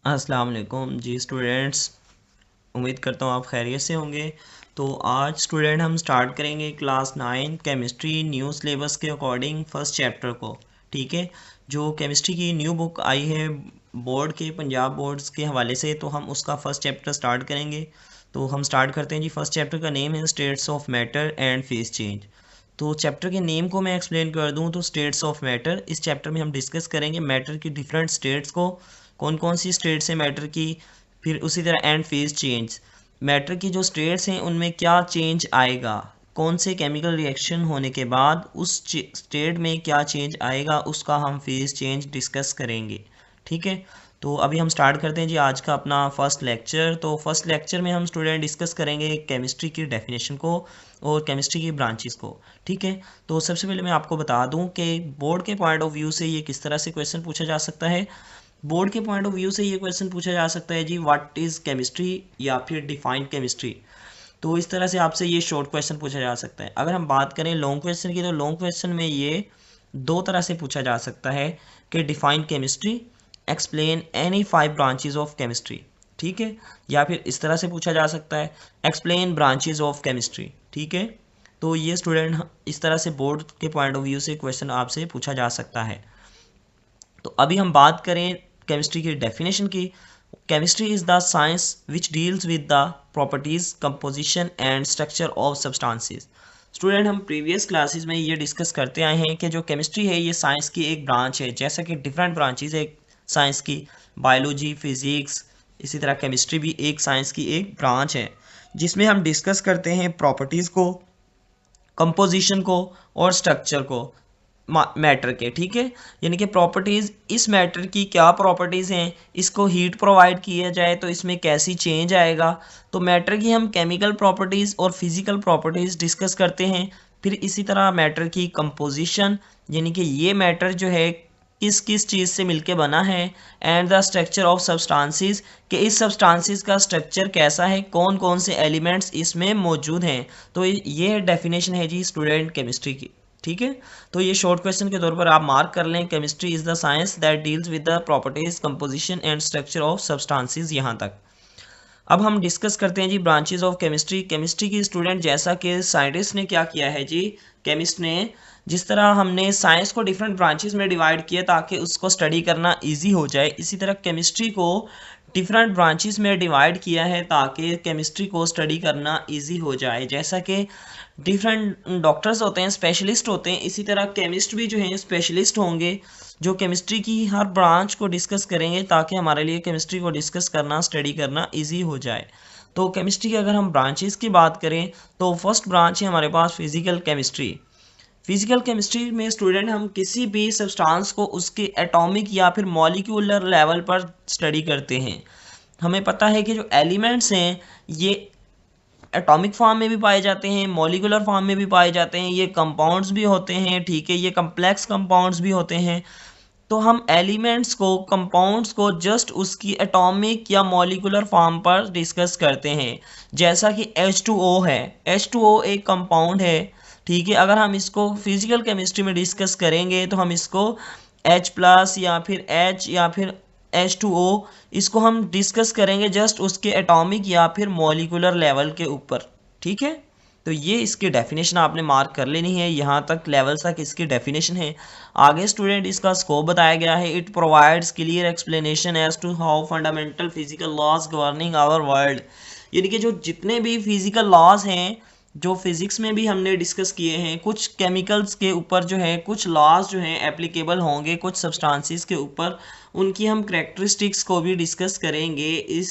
अस्सलाम वालेकुम जी स्टूडेंट्स। उम्मीद करता हूँ आप खैरियत से होंगे। तो आज स्टूडेंट हम स्टार्ट करेंगे क्लास 9 केमिस्ट्री न्यू सिलेबस के अकॉर्डिंग फर्स्ट चैप्टर को। ठीक है, जो केमिस्ट्री की न्यू बुक आई है बोर्ड के, पंजाब बोर्ड्स के हवाले से, तो हम उसका फर्स्ट चैप्टर स्टार्ट करेंगे। तो हम स्टार्ट करते हैं जी। फर्स्ट चैप्टर का नेम है states of matter and phase change. तो चैप्टर के नेम को मैं एक्सप्लेन कर दूं तो स्टेट्स ऑफ मैटर, इस चैप्टर में हम डिस्कस करेंगे मैटर की डिफरेंट स्टेट्स को, कौन कौन सी स्टेट्स हैं मैटर की। फिर उसी तरह एंड फेज चेंज, मैटर की जो स्टेट्स हैं उनमें क्या चेंज आएगा, कौन से केमिकल रिएक्शन होने के बाद उस स्टेट में क्या चेंज आएगा, उसका हम फेज चेंज डिस्कस करेंगे। ठीक है, तो अभी हम स्टार्ट करते हैं जी आज का अपना फर्स्ट लेक्चर। तो फर्स्ट लेक्चर में हम स्टूडेंट डिस्कस करेंगे केमिस्ट्री की डेफिनेशन को और केमिस्ट्री की ब्रांचेस को। ठीक है, तो सबसे पहले मैं आपको बता दूं कि बोर्ड के पॉइंट ऑफ व्यू से ये किस तरह से क्वेश्चन पूछा जा सकता है। बोर्ड के पॉइंट ऑफ व्यू से ये क्वेश्चन पूछा जा सकता है जी, व्हाट इज़ केमिस्ट्री या फिर डिफाइन केमिस्ट्री। तो इस तरह से आपसे ये शॉर्ट क्वेश्चन पूछा जा सकता है। अगर हम बात करें लॉन्ग क्वेश्चन की, तो लॉन्ग क्वेश्चन में ये दो तरह से पूछा जा सकता है कि define chemistry, explain any 5 branches of chemistry. ठीक है, या फिर इस तरह से पूछा जा सकता है एक्सप्लेन ब्रांचेज ऑफ केमिस्ट्री। ठीक है, तो ये स्टूडेंट इस तरह से बोर्ड के पॉइंट ऑफ व्यू से क्वेश्चन आपसे पूछा जा सकता है। तो अभी हम बात करें केमिस्ट्री की डेफिनेशन की। Chemistry is the science which deals with the properties, composition and structure of substances. Student हम प्रीवियस क्लासेस में ये डिस्कस करते आए हैं कि जो केमिस्ट्री है ये साइंस की एक ब्रांच है, जैसा कि डिफरेंट ब्रांचेज है साइंस की, बायोलॉजी, फिजिक्स, इसी तरह केमिस्ट्री भी एक साइंस की एक ब्रांच है जिसमें हम डिस्कस करते हैं प्रॉपर्टीज़ को, कंपोजिशन को और स्ट्रक्चर को मैटर के। ठीक है, यानी कि प्रॉपर्टीज़, इस मैटर की क्या प्रॉपर्टीज़ हैं, इसको हीट प्रोवाइड किया जाए तो इसमें कैसी चेंज आएगा। तो मैटर की हम केमिकल प्रॉपर्टीज़ और फिजिकल प्रॉपर्टीज़ डिस्कस करते हैं। फिर इसी तरह मैटर की कंपोजिशन, यानी कि ये मैटर जो है किस किस चीज़ से मिलके बना है, and the structure of substances, कि इस सब्सटेंसेस का स्ट्रक्चर कैसा है, कौन कौन से एलिमेंट्स इसमें मौजूद हैं। तो ये डेफिनेशन है जी स्टूडेंट केमिस्ट्री की। ठीक है, तो ये शॉर्ट क्वेश्चन के तौर पर आप मार्क कर लें, chemistry is the science that deals with the properties, composition and structure of substances. यहाँ तक अब हम डिस्कस करते हैं जी ब्रांचेज ऑफ केमिस्ट्री। केमिस्ट्री की स्टूडेंट, जैसा कि साइंटिस्ट ने क्या किया है जी, केमिस्ट ने जिस तरह हमने साइंस को डिफरेंट ब्रांचेस में डिवाइड किया ताकि उसको स्टडी करना इजी हो जाए, इसी तरह केमिस्ट्री को डिफरेंट ब्रांचेस में डिवाइड किया है ताकि केमिस्ट्री को स्टडी करना इजी हो जाए। जैसा कि डिफरेंट डॉक्टर्स होते हैं, स्पेशलिस्ट होते हैं, इसी तरह केमिस्ट भी जो हैं स्पेशलिस्ट होंगे जो केमिस्ट्री की हर ब्रांच को डिस्कस करेंगे ताकि हमारे लिए केमिस्ट्री को डिस्कस करना, स्टडी करना इजी हो जाए। तो केमिस्ट्री की अगर हम ब्रांचेस की बात करें तो फर्स्ट ब्रांच है हमारे पास फिजिकल केमिस्ट्री। फिजिकल केमिस्ट्री में स्टूडेंट हम किसी भी सब्सटेंस को उसके एटॉमिक या फिर मॉलिक्यूलर लेवल पर स्टडी करते हैं। हमें पता है कि जो एलिमेंट्स हैं ये एटॉमिक फॉर्म में भी पाए जाते हैं, मॉलिक्यूलर फॉर्म में भी पाए जाते हैं, ये कंपाउंड्स भी होते हैं। ठीक है, ये कम्प्लेक्स कंपाउंड्स भी होते हैं। तो हम एलिमेंट्स को, कंपाउंड्स को जस्ट उसकी एटॉमिक या मॉलिक्यूलर फॉर्म पर डिस्कस करते हैं। जैसा कि H2O है, H2O एक कंपाउंड है। ठीक है, अगर हम इसको फिजिकल केमिस्ट्री में डिस्कस करेंगे तो हम इसको H प्लस या फिर H या फिर H2O, इसको हम डिस्कस करेंगे जस्ट उसके एटॉमिक या फिर मॉलिक्यूलर लेवल के ऊपर। ठीक है, तो ये इसकी डेफिनेशन आपने मार्क कर लेनी है, यहाँ तक लेवल तक इसकी डेफिनेशन है। आगे स्टूडेंट इसका स्कोप बताया गया है, it provides clear explanation as to how fundamental physical laws governing our world. यानी कि जो जितने भी फिजिकल लॉज हैं जो फिजिक्स में भी हमने डिस्कस किए हैं, कुछ केमिकल्स के ऊपर जो है कुछ लॉज जो हैं एप्लीकेबल होंगे कुछ सब्सटेंसेस के ऊपर, उनकी हम करेक्टरिस्टिक्स को भी डिस्कस करेंगे इस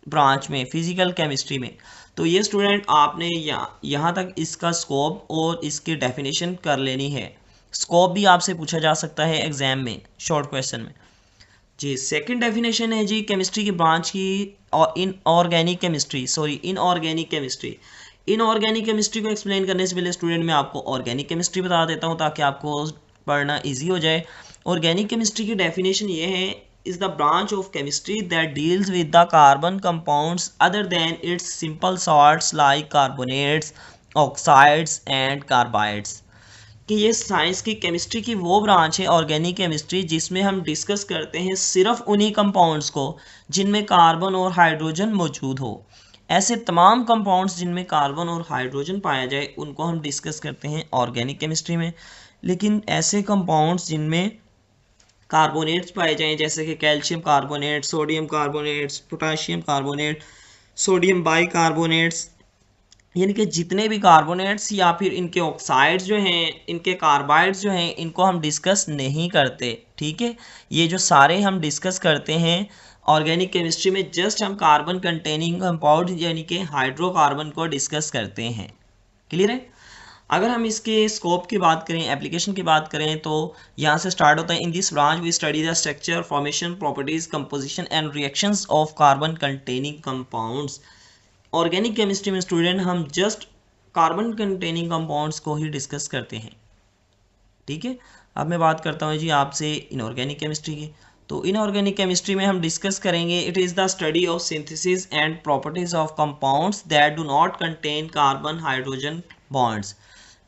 ब्रांच में, फिजिकल केमिस्ट्री में। तो ये स्टूडेंट आपने यहाँ तक इसका स्कोप और इसकी डेफिनेशन कर लेनी है। स्कोप भी आपसे पूछा जा सकता है एग्जाम में शॉर्ट क्वेश्चन में जी। सेकंड डेफिनेशन है जी केमिस्ट्री की ब्रांच की, और इनऑर्गेनिक केमिस्ट्री। इनऑर्गेनिक केमिस्ट्री को एक्सप्लेन करने से पहले स्टूडेंट मैं आपको ऑर्गेनिक केमिस्ट्री बता देता हूँ ताकि आपको पढ़ना इजी हो जाए। ऑर्गेनिक केमिस्ट्री की डेफिनेशन ये है, is the branch of chemistry that deals with the carbon compounds other than its simple salts like carbonates, oxides and carbides। कि ये साइंस की केमिस्ट्री की वो ब्रांच है, ऑर्गेनिक केमिस्ट्री, जिसमें हम डिस्कस करते हैं सिर्फ उन्हीं कंपाउंड्स को जिनमें कार्बन और हाइड्रोजन मौजूद हो। ऐसे तमाम कंपाउंड्स जिनमें कार्बन और हाइड्रोजन पाया जाए उनको हम डिस्कस करते हैं ऑर्गेनिक केमिस्ट्री में। लेकिन ऐसे कंपाउंड्स जिनमें कार्बोनेट्स पाए जाएं, जैसे कि calcium carbonate, sodium carbonates, potassium carbonate, sodium bicarbonates, यानी कि जितने भी कार्बोनेट्स या फिर इनके ऑक्साइड्स जो हैं, इनके कार्बाइड्स जो हैं, इनको हम डिस्कस नहीं करते। ठीक है, ये जो सारे हम डिस्कस करते हैं ऑर्गेनिक केमिस्ट्री में, जस्ट हम कार्बन कंटेनिंग कंपाउंड यानी कि हाइड्रोकार्बन को डिस्कस करते हैं। क्लियर है? अगर हम इसके स्कोप की बात करें, एप्लीकेशन की बात करें, तो यहाँ से स्टार्ट होता है। In this branch we study the structure, formation, properties, composition and reactions of carbon containing compounds. Organic chemistry में स्टूडेंट हम जस्ट कार्बन कंटेनिंग कंपाउंड्स को ही डिस्कस करते हैं। ठीक है, अब मैं बात करता हूँ जी आपसे इनऑर्गेनिक केमिस्ट्री की। तो इनऑर्गेनिक केमिस्ट्री में हम डिस्कस करेंगे, it is the study of synthesis and properties of compounds that do not contain carbon hydrogen bonds.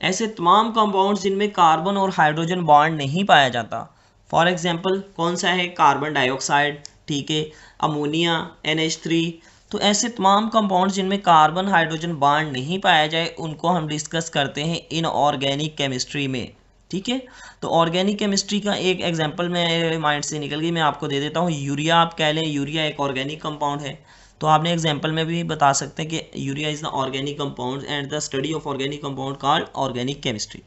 ऐसे तमाम कंपाउंड्स जिनमें कार्बन और हाइड्रोजन बॉन्ड नहीं पाया जाता। फॉर एग्जांपल कौन सा है? कार्बन डाइऑक्साइड, ठीक है, अमोनिया, NH3। तो ऐसे तमाम कंपाउंड्स जिनमें कार्बन हाइड्रोजन बॉन्ड नहीं पाया जाए उनको हम डिस्कस करते हैं इनऑर्गेनिक केमिस्ट्री में। ठीक है, तो ऑर्गेनिक केमिस्ट्री का एक एग्जांपल मेरे माइंड से निकल गई, मैं आपको दे देता हूँ। यूरिया, आप कह लें यूरिया एक ऑर्गेनिक कंपाउंड है, तो आपने एग्जांपल में भी बता सकते हैं कि urea is the organic compound and the study of organic compound called organic chemistry.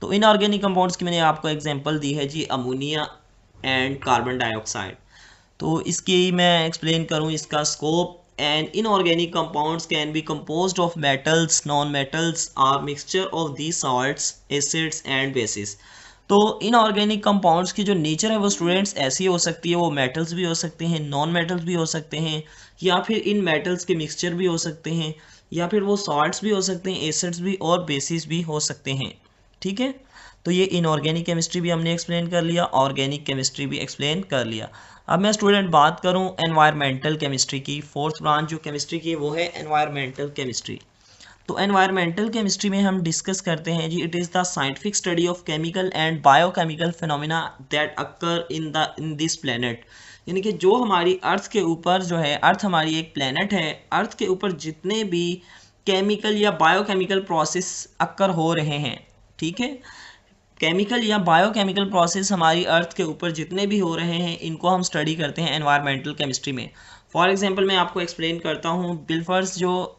तो इनऑर्गेनिक कंपाउंड्स की मैंने आपको एग्जांपल दी है जी, अमोनिया एंड कार्बन डाइऑक्साइड। तो इसकी मैं एक्सप्लेन करूँ इसका scope, and inorganic compounds can be composed of metals, non-metals or mixture of these salts, acids and bases। तो इनऑर्गेनिक कंपाउंड्स की जो नेचर है वो स्टूडेंट्स ऐसी हो सकती है, वो मेटल्स भी हो सकते हैं, नॉन मेटल्स भी हो सकते हैं, या फिर इन मेटल्स के मिक्सचर भी हो सकते हैं, या फिर वो सॉल्ट्स भी हो सकते हैं, एसिड्स भी और बेसिस भी हो सकते हैं। ठीक है, तो ये इनऑर्गेनिक केमिस्ट्री भी हमने एक्सप्लेन कर लिया, ऑर्गेनिक केमिस्ट्री भी एक्सप्लेन कर लिया। अब मैं स्टूडेंट बात करूं एनवायरमेंटल केमिस्ट्री की। फोर्थ ब्रांच जो केमिस्ट्री की वो है एनवायरमेंटल केमिस्ट्री। तो एनवायरमेंटल केमिस्ट्री में हम डिस्कस करते हैं जी, it is the scientific study of chemical and biochemical phenomena that occur in this planet. यानी कि जो हमारी अर्थ के ऊपर जो है, अर्थ हमारी एक प्लेनेट है, अर्थ के ऊपर जितने भी केमिकल या बायोकेमिकल प्रोसेस अकर हो रहे हैं, ठीक है, केमिकल या बायोकेमिकल प्रोसेस हमारी अर्थ के ऊपर जितने भी हो रहे हैं इनको हम स्टडी करते हैं एनवायरमेंटल केमिस्ट्री में। फॉर एग्जांपल मैं आपको एक्सप्लेन करता हूँ, बिल्फर्स जो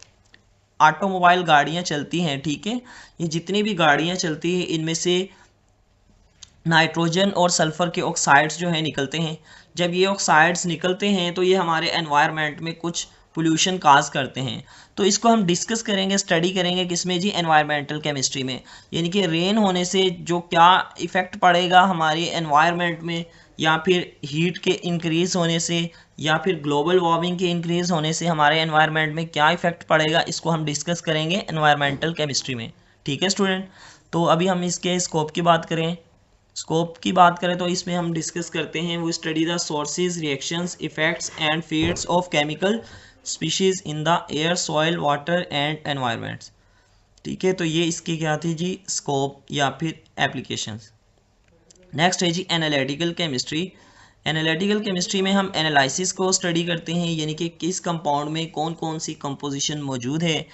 ऑटोमोबाइल गाड़ियाँ चलती हैं, ठीक है, ये जितनी भी गाड़ियाँ चलती हैं इनमें से नाइट्रोजन और सल्फ़र के ऑक्साइड्स जो हैं निकलते हैं। जब ये ऑक्साइड्स निकलते हैं तो ये हमारे एनवायरनमेंट में कुछ पोल्यूशन काज करते हैं। तो इसको हम डिस्कस करेंगे, स्टडी करेंगे किसमें जी, एनवायरमेंटल केमिस्ट्री में। यानी कि रेन होने से जो क्या इफ़ेक्ट पड़ेगा हमारे एनवायरनमेंट में, या फिर हीट के इंक्रीज़ होने से, या फिर ग्लोबल वार्मिंग के इंक्रीज़ होने से हमारे एनवायरनमेंट में क्या इफ़ेक्ट पड़ेगा, इसको हम डिस्कस करेंगे एनवायरमेंटल केमिस्ट्री में। ठीक है स्टूडेंट, तो अभी हम इसके स्कोप की बात करें। स्कोप की बात करें तो इसमें हम डिस्कस करते हैं, वो study the sources, reactions, effects and feeds of chemical species in the air, soil, water and environments. ठीक है, तो ये इसकी क्या थी जी, स्कोप या फिर एप्लीकेशंस। नेक्स्ट है जी एनालिटिकल केमिस्ट्री। एनालिटिकल केमिस्ट्री में हम एनालिसिस को स्टडी करते हैं, यानी कि किस कंपाउंड में कौन कौन सी कंपोजिशन मौजूद है।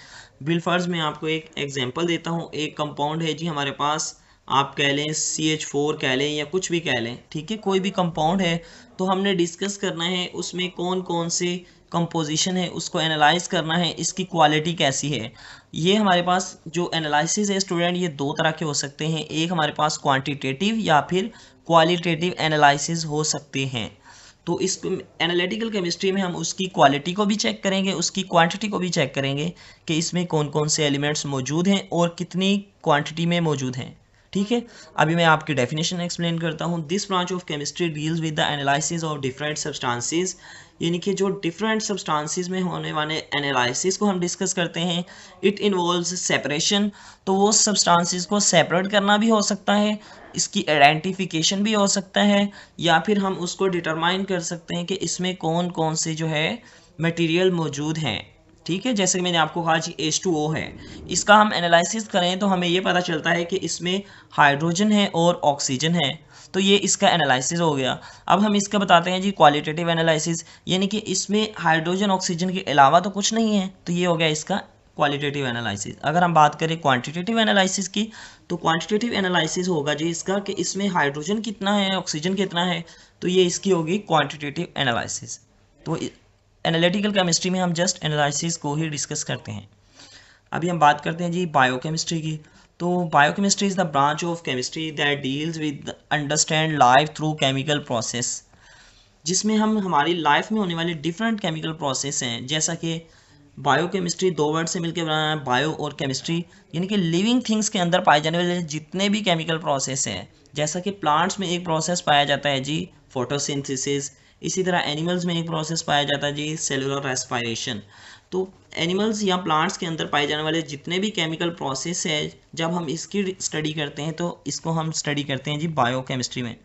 बिलफर्ज में आपको एक एग्जांपल देता हूँ, एक कंपाउंड है जी हमारे पास, आप कह लें CH4 कह लें या कुछ भी कह लें, ठीक है, कोई भी कंपाउंड है, तो हमने डिस्कस करना है उसमें कौन कौन से कंपोजिशन है, उसको एनालाइज करना है, इसकी क्वालिटी कैसी है। ये हमारे पास जो एनालिसिस है स्टूडेंट, ये दो तरह के हो सकते हैं, एक हमारे पास क्वांटिटेटिव या फिर क्वालिटेटिव एनालिसिस हो सकते हैं। तो इस एनालिटिकल केमिस्ट्री में हम उसकी क्वालिटी को भी चेक करेंगे, उसकी क्वांटिटी को भी चेक करेंगे कि इसमें कौन कौन से एलिमेंट्स मौजूद हैं और कितनी क्वांटिटी में मौजूद हैं। ठीक है, अभी मैं आपकी डेफिनेशन एक्सप्लेन करता हूँ। This branch of chemistry deals with the analysis of different substances, यानी कि जो डिफरेंट सब्सटेंसेस में होने वाले एनालिसिस को हम डिस्कस करते हैं। इट इन्वॉल्व्स सेपरेशन, तो वो सब्सटेंसेस को सेपरेट करना भी हो सकता है, इसकी आइडेंटिफिकेशन भी हो सकता है, या फिर हम उसको डिटरमाइन कर सकते हैं कि इसमें कौन कौन से जो है मटेरियल मौजूद हैं। ठीक है, जैसे कि मैंने आपको कहा जी H2O है, इसका हम एनालिसिस करें तो हमें ये पता चलता है कि इसमें हाइड्रोजन है और ऑक्सीजन है, तो ये इसका एनालिसिस हो गया। अब हम इसका बताते हैं जी क्वालिटेटिव एनालिसिस, यानी कि इसमें हाइड्रोजन ऑक्सीजन के अलावा तो कुछ नहीं है, तो ये हो गया इसका क्वालिटेटिव एनालिसिस। अगर हम बात करें क्वांटिटेटिव एनालिसिस की, तो क्वांटिटेटिव एनालिसिस होगा जी इसका कि इसमें हाइड्रोजन कितना है, ऑक्सीजन कितना है, तो ये इसकी होगी क्वांटिटेटिव एनालिसिस। तो एनालिटिकल केमिस्ट्री में हम जस्ट एनालिसिस को ही डिस्कस करते हैं। अभी हम बात करते हैं जी बायोकेमिस्ट्री की। तो biochemistry is the branch of chemistry that deals with understand life through chemical process, जिसमें हम हमारी लाइफ में होने वाले डिफरेंट केमिकल प्रोसेस हैं, जैसा कि बायोकेमिस्ट्री दो वर्ड से मिलकर बना है, बायो और केमिस्ट्री, यानी कि लिविंग थिंग्स के अंदर पाए जाने वाले जितने भी केमिकल प्रोसेस हैं। जैसा कि प्लांट्स में एक प्रोसेस पाया जाता है जी फोटोसिंथेसिस, इसी तरह एनिमल्स में एक प्रोसेस पाया जाता है जी सेलुलर रेस्पिरेशन। तो एनिमल्स या प्लांट्स के अंदर पाए जाने वाले जितने भी केमिकल प्रोसेस है, जब हम इसकी स्टडी करते हैं तो इसको हम स्टडी करते हैं जी बायोकेमिस्ट्री में।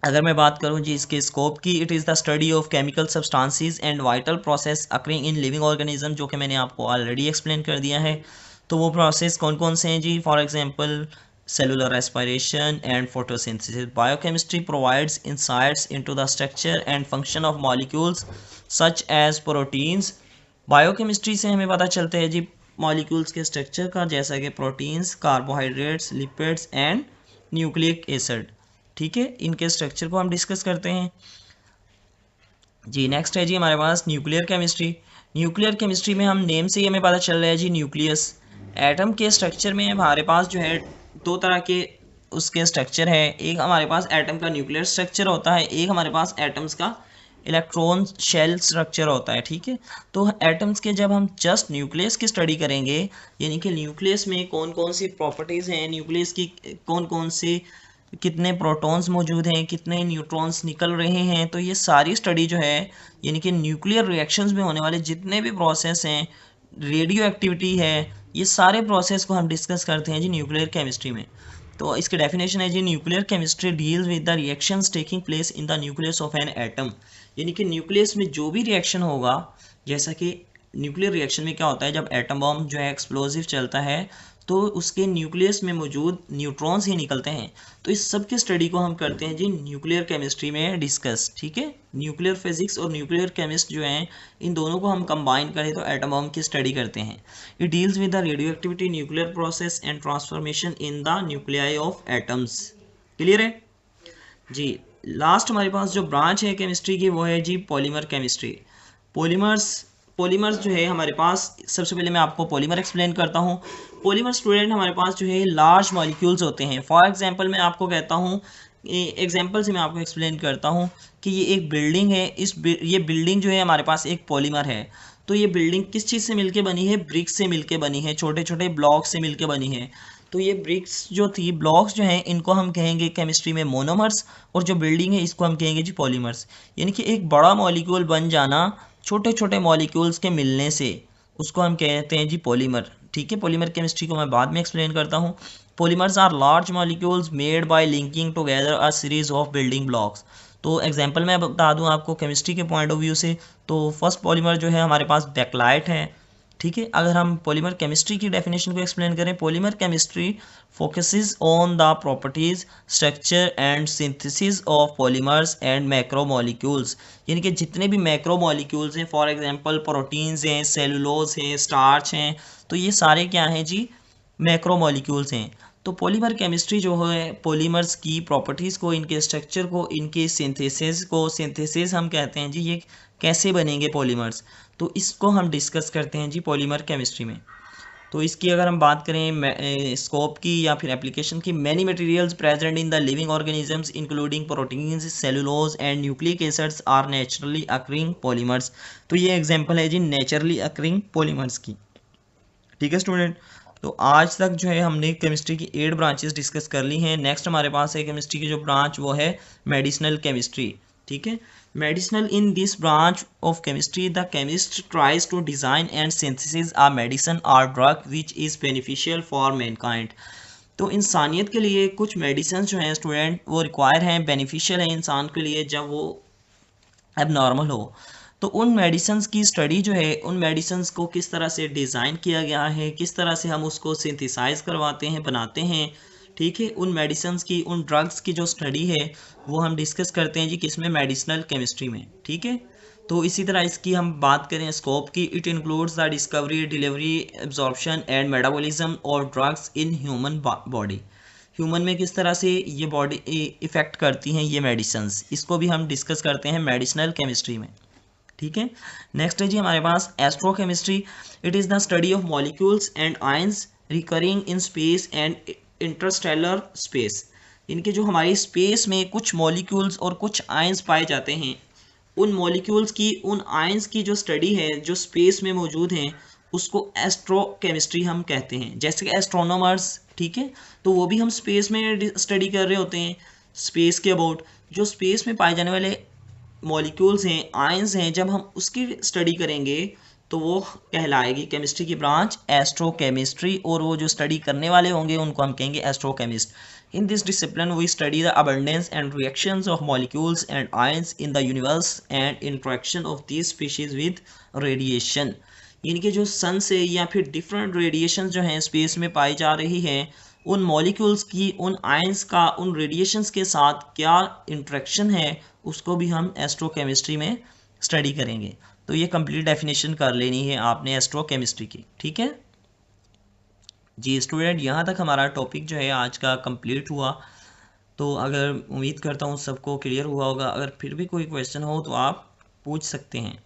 अगर मैं बात करूं जी इसके स्कोप की, it is the study of chemical substances and vital process occurring in living organism, जो कि मैंने आपको ऑलरेडी एक्सप्लेन कर दिया है। तो वो प्रोसेस कौन कौन से हैं जी? For example cellular respiration and photosynthesis. Biochemistry provides insights into the structure and function of molecules such as proteins. Biochemistry से हमें पता चलता है जी मॉलिक्यूल्स के स्ट्रक्चर का, जैसा कि proteins, carbohydrates, lipids and nucleic acid. ठीक है, इनके स्ट्रक्चर को हम डिस्कस करते हैं जी। नेक्स्ट है जी हमारे पास न्यूक्लियर केमिस्ट्री। न्यूक्लियर केमिस्ट्री में हम नेम से ही हमें पता चल रहा है जी न्यूक्लियस। एटम के स्ट्रक्चर में हमारे पास जो है दो तरह के उसके स्ट्रक्चर है, एक हमारे पास एटम का न्यूक्लियर स्ट्रक्चर होता है, एक हमारे पास एटम्स का इलेक्ट्रॉन शेल स्ट्रक्चर होता है। ठीक है, तो एटम्स के जब हम जस्ट न्यूक्लियस की स्टडी करेंगे, यानी कि न्यूक्लियस में कौन कौन सी प्रॉपर्टीज़ हैं, न्यूक्लियस की कौन कौन सी कितने प्रोटॉन्स मौजूद हैं, कितने न्यूट्रॉन्स निकल रहे हैं, तो ये सारी स्टडी जो है, यानी कि न्यूक्लियर रिएक्शंस में होने वाले जितने भी प्रोसेस हैं, रेडियो एक्टिविटी है, ये सारे प्रोसेस को हम डिस्कस करते हैं जी न्यूक्लियर केमिस्ट्री में। तो इसकी डेफिनेशन है जी nuclear chemistry deals with the reactions taking place in the nucleus of an atom, यानी कि न्यूक्लियस में जो भी रिएक्शन होगा, जैसा कि न्यूक्लियर रिएक्शन में क्या होता है, जब एटम बम जो है एक्सप्लोजिव चलता है तो उसके न्यूक्लियस में मौजूद न्यूट्रॉन्स ही निकलते हैं। तो इस सब की स्टडी को हम करते हैं जी न्यूक्लियर केमिस्ट्री में डिस्कस। ठीक है, न्यूक्लियर फिजिक्स और न्यूक्लियर केमिस्ट जो हैं, इन दोनों को हम कंबाइन करें तो एटम बम की स्टडी करते हैं। It deals with the radio activity, nuclear process and transformation in the nuclei of atoms. Clear है जी। लास्ट हमारे पास जो ब्रांच है केमिस्ट्री की वो है जी पॉलीमर केमिस्ट्री। पॉलीमर्स जो है हमारे पास, सबसे पहले मैं आपको पॉलीमर एक्सप्लेन करता हूँ। पॉलीमर स्टूडेंट हमारे पास जो है लार्ज मॉलिक्यूल्स होते हैं। फॉर एग्जांपल मैं आपको कहता हूँ, एग्जांपल से मैं आपको एक्सप्लेन करता हूँ कि ये एक बिल्डिंग है, ये बिल्डिंग जो है हमारे पास एक पॉलीमर है। तो ये बिल्डिंग किस चीज़ से मिलके बनी है? ब्रिक्स से मिलके बनी है, छोटे छोटे ब्लॉक्स से मिलके बनी है। तो ये ब्रिक्स जो थी, ब्लॉक्स जो हैं, इनको हम कहेंगे केमिस्ट्री में मोनोमर्स, और जो बिल्डिंग है इसको हम कहेंगे जी पॉलीमर्स। यानी कि एक बड़ा मॉलिक्यूल बन जाना छोटे छोटे मॉलिक्यूल्स के मिलने से, उसको हम कहते हैं जी पॉलीमर। ठीक है, पॉलीमर केमिस्ट्री को मैं बाद में एक्सप्लेन करता हूँ। Polymers are large molecules made by linking together a series of building blocks. तो एग्जांपल मैं बता दूं आपको केमिस्ट्री के पॉइंट ऑफ व्यू से, तो फर्स्ट पॉलीमर जो है हमारे पास बैकलाइट है। ठीक है, अगर हम पॉलीमर केमिस्ट्री की डेफिनेशन को एक्सप्लेन करें, polymer chemistry focuses on the properties, structure and synthesis of polymers and macro molecules, यानी कि जितने भी मैक्रो मॉलिक्यूल्स हैं, फॉर एग्जांपल प्रोटीन्स हैं, सेलुलोज हैं, स्टार्च हैं, तो ये सारे क्या हैं जी? मैक्रो मॉलिक्यूल्स हैं। तो पॉलीमर केमिस्ट्री जो है पॉलीमर्स की प्रॉपर्टीज़ को, इनके स्ट्रक्चर को, इनके सिंथेसिस को, सिंथेसिस हम कहते हैं जी ये कैसे बनेंगे पॉलीमर्स, तो इसको हम डिस्कस करते हैं जी पॉलीमर केमिस्ट्री में। तो इसकी अगर हम बात करें स्कोप की या फिर एप्लीकेशन की, many materials present in the living organisms including proteins, cellulose and nucleic acids are naturally occurring polymers. तो ये एग्जांपल है जी नेचुरली अकरिंग पॉलीमर्स की। ठीक है स्टूडेंट, तो आज तक जो है हमने केमिस्ट्री की 8 ब्रांचेस डिस्कस कर ली हैं। नेक्स्ट हमारे पास है केमिस्ट्री की जो ब्रांच, वो है मेडिसिनल केमिस्ट्री। ठीक है, medicinal in this branch of chemistry the chemist tries to design and synthesis a medicine or drug which is beneficial for mankind. तो इंसानियत के लिए कुछ मेडिसिन जो हैं स्टूडेंट, वो रिक्वायर हैं, बेनिफिशियल है इंसान के लिए जब वो अब नॉर्मल हो। तो उन मेडिसिन्स की स्टडी जो है, उन मेडिसिन्स को किस तरह से डिज़ाइन किया गया है, किस तरह से हम उसको सिंथेसाइज करवाते हैं, बनाते हैं, ठीक है। उन मेडिसिन्स की, उन ड्रग्स की जो स्टडी है वो हम डिस्कस करते हैं जी किसमें, मेडिसिनल केमिस्ट्री में, ठीक है। तो इसी तरह इसकी हम बात करें स्कोप की, it includes the discovery, delivery, absorption and metabolism or drugs in human body. Human में किस तरह से ये बॉडी इफ़ेक्ट करती हैं ये मेडिसिन्स, इसको भी हम डिस्कस करते हैं मेडिसिनल केमिस्ट्री में, ठीक है। नेक्स्ट है जी हमारे पास astrochemistry. It is the study of molecules and ions recurring in space and interstellar space. इनके जो हमारी स्पेस में कुछ मॉलिक्यूल्स और कुछ आयंस पाए जाते हैं, उन मॉलिक्यूल्स की, उन आयंस की जो स्टडी है जो स्पेस में मौजूद हैं, उसको एस्ट्रोकेमिस्ट्री हम कहते हैं। जैसे कि एस्ट्रोनॉमर्स, ठीक है, तो वो भी हम स्पेस में स्टडी कर रहे होते हैं, स्पेस के अबाउट। जो स्पेस में पाए जाने वाले मॉलिक्यूल्स हैं, आयंस हैं, जब हम उसकी स्टडी करेंगे तो वो कहलाएगी केमिस्ट्री की ब्रांच एस्ट्रोकेमिस्ट्री, और वो जो स्टडी करने वाले होंगे उनको हम कहेंगे एस्ट्रोकेमिस्ट। In this discipline, we study the abundance and reactions of molecules and ions in the universe and interaction of these species with radiation. इनके जो सन से या फिर डिफरेंट रेडिएशन जो हैं स्पेस में पाई जा रही हैं, उन मॉलिक्यूल्स की, उन आयंस का, उन रेडिएशंस के साथ क्या इंट्रैक्शन है, उसको भी हम एस्ट्रोकेमिस्ट्री में स्टडी करेंगे। तो ये कंप्लीट डेफिनेशन कर लेनी है आपने एस्ट्रोकेमिस्ट्री की, ठीक है जी स्टूडेंट। यहाँ तक हमारा टॉपिक जो है आज का कंप्लीट हुआ। तो अगर उम्मीद करता हूँ सबको क्लियर हुआ होगा। अगर फिर भी कोई क्वेश्चन हो तो आप पूछ सकते हैं।